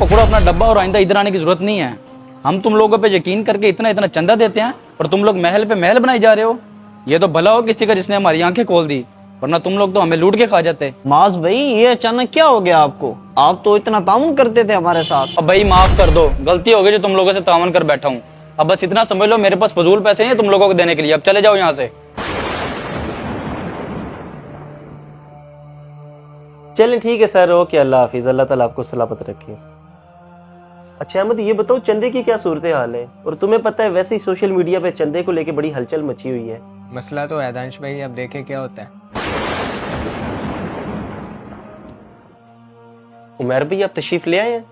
पकड़ो अपना डब्बा और आइंदा इधर आने की जरूरत नहीं है। हम तुम लोगों पे यकीन करके इतना इतना चंदा देते हैं और तुम लोग महल पे महल बनाए जा रहे हो। ये तो भला हो किसी का जिसने हमारी आंखें खोल दी, वरना तुम लोग तो हमें लूट के खा जाते। माज भाई ये अचानक क्या हो गया आपको? आप तो इतना ताउन करते थे हमारे साथ। अब भाई माफ कर दो, गलती हो गई जो तुम लोगों से तावन कर बैठा हूँ। अब बस इतना समझ लो मेरे पास फजूल पैसे हैं तुम लोगों को देने के लिए। अब चले जाओ यहाँ से। चलें ठीक है सर, ओके, अल्लाह हाफिज, अल्लाह ताला आपको सलामत रखे। अच्छा अहमद ये बताओ चंदे की क्या सूरत हाल है? और तुम्हें पता है वैसे ही सोशल मीडिया पे चंदे को लेके बड़ी हलचल मची हुई है। मसला तो है दानिश भाई, अब देखें क्या होता है। उमर भाई आप तशरीफ ले आए हैं,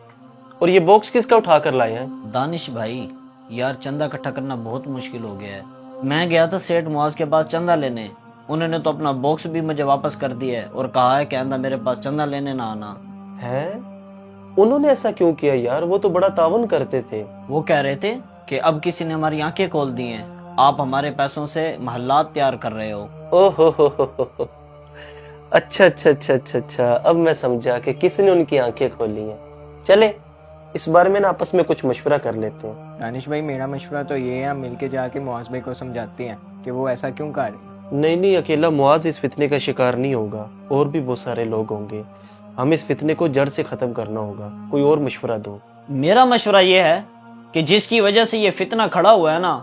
और ये बॉक्स किसका उठा कर लाए हैं? दानिश भाई यार चंदा इकट्ठा करना बहुत मुश्किल हो गया है। मैं गया था सेठ मुआज के पास चंदा लेने, उन्होंने तो अपना बॉक्स भी मुझे वापस कर दिया है और कहा है कि आंदा मेरे पास चंदा लेने ना आना। हैं? उन्होंने ऐसा क्यों किया यार? वो तो बड़ा तावन करते थे। वो कह रहे थे कि अब किसी ने हमारी आंखें खोल दी हैं, आप हमारे पैसों से महल्लात तैयार कर रहे हो। ओहो हो। अच्छा अच्छा अच्छा अच्छा अच्छा, अब मैं समझा कि किसी ने उनकी आंखें खोली हैं। चले इस बारे में ना आपस में कुछ मशवरा कर लेते हैं। दानिश भाई मेरा मशवरा तो ये है, हम मिलके जाके मुआज भाई को समझाते हैं कि वो ऐसा क्यों कर रहे। नहीं नहीं, अकेला मुआज इस फितने का शिकार नहीं होगा, और भी बहुत सारे लोग होंगे। हम इस फितने को जड़ से खत्म करना होगा। कोई और मशवरा दो। मेरा मशवरा ये है कि जिसकी वजह से ये फितना खड़ा हुआ है ना,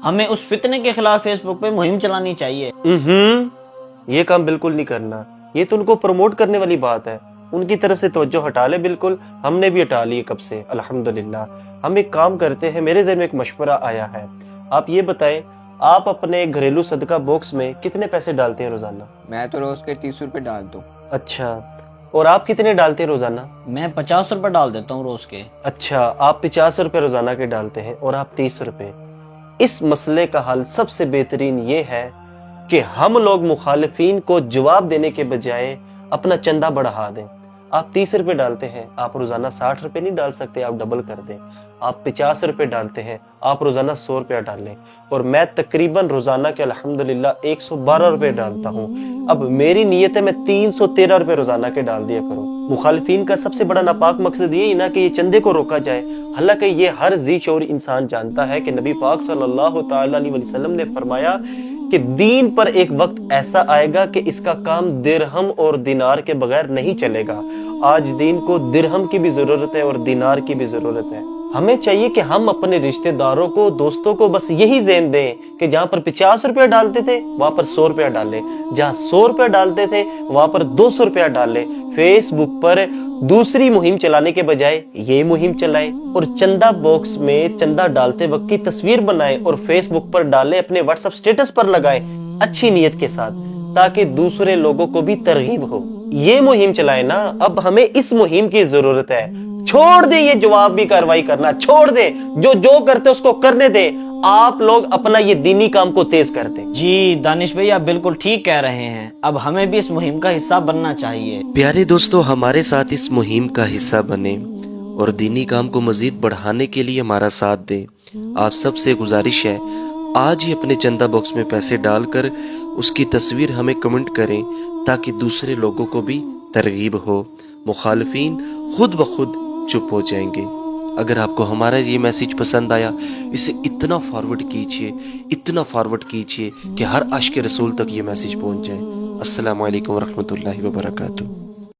हमें उस फितने के खिलाफ फेसबुक पे मुहिम चलानी चाहिए। ये काम बिल्कुल नहीं करना, ये तो उनको प्रमोट करने वाली बात है। उनकी तरफ से तवज्जो हटा ले। बिल्कुल, हमने भी हटा ली कब से, अल्हम्दुलिल्लाह। हम एक काम करते हैं, मेरे ज़हन में एक मशवरा आया है। आप ये बताएं, आप अपने घरेलू सदका बॉक्स में कितने पैसे डालते हैं रोजाना? मैं तो रोज के 30 रुपए डाल दूं। अच्छा, और आप कितने डालते हैं रोजाना? मैं 50 रुपए डाल देता हूँ रोज के। अच्छा, आप 50 रुपए रोजाना के डालते हैं और आप 30 रुपए। इस मसले का हल सबसे बेहतरीन ये है कि हम लोग मुखालिफिन को जवाब देने के बजाय अपना चंदा बढ़ा दें। आप 30 रुपए डालते हैं, आप रोजाना 60 रुपए नहीं डाल सकते, आप डबल कर दें। आप 50 रुपए डालते हैं, आप रोजाना 100 रुपया डालें। और मैं तकरीबन रोजाना के अल्हम्दुलिल्लाह 112 रुपए डालता हूँ। अब मेरी नीयत है मैं 313 रुपए रोजाना के डाल दिया करूँ। मुखालिफिन का सबसे बड़ा नापाक मकसद ये ही ना कि ये चंदे को रोका जाए। हालांकि ये हर जी शऊर इंसान जानता है कि नबी पाक सल्लल्लाहु तआला अलैहि वसल्लम ने फरमाया कि दीन पर एक वक्त ऐसा आएगा कि इसका काम दिरहम और दिनार के बगैर नहीं चलेगा। आज दीन को दिरहम की भी जरूरत है और दिनार की भी जरूरत है। हमें चाहिए कि हम अपने रिश्तेदारों को, दोस्तों को बस यही ज़हन दें कि जहां पर 50 रुपया डालते थे वहां पर 100 रुपया डालें, जहां 100 रुपया डालते थे वहां पर 200 रुपया डालें। फेसबुक पर दूसरी मुहिम चलाने के बजाय ये मुहिम चलाएं और चंदा बॉक्स में चंदा डालते वक्त की तस्वीर बनाएं और फेसबुक पर डालें, अपने व्हाट्सएप स्टेटस पर लगाएं अच्छी नीयत के साथ, ताकि दूसरे लोगों को भी तरगीब हो। ये मुहिम चलाएं ना। अब हमें इस मुहिम की जरूरत है। छोड़ दे ये जवाब भी कार्रवाई करना, छोड़ दे, जो करते उसको करने दे। आप लोग अपना ये दीनी काम को तेज कर दे। जी दानिश भाई आप बिल्कुल ठीक कह रहे हैं, अब हमें भी इस मुहिम का हिस्सा बनना चाहिए। प्यारे दोस्तों, हमारे साथ इस मुहिम का हिस्सा बने और दीनी काम को मजीद बढ़ाने के लिए हमारा साथ दें। आप सबसे गुजारिश है, आज ही अपने चंदा बॉक्स में पैसे डालकर उसकी तस्वीर हमें कमेंट करें ताकि दूसरे लोगों को भी तरगीब हो। मुखालिफिन खुद ब खुद चुप हो जाएंगे। अगर आपको हमारा ये मैसेज पसंद आया, इसे इतना फॉरवर्ड कीजिए कि हर आशिक रसूल तक ये मैसेज पहुंच जाए। अस्सलामु अलैकुम वरहमतुल्लाहि वबरकातुहू।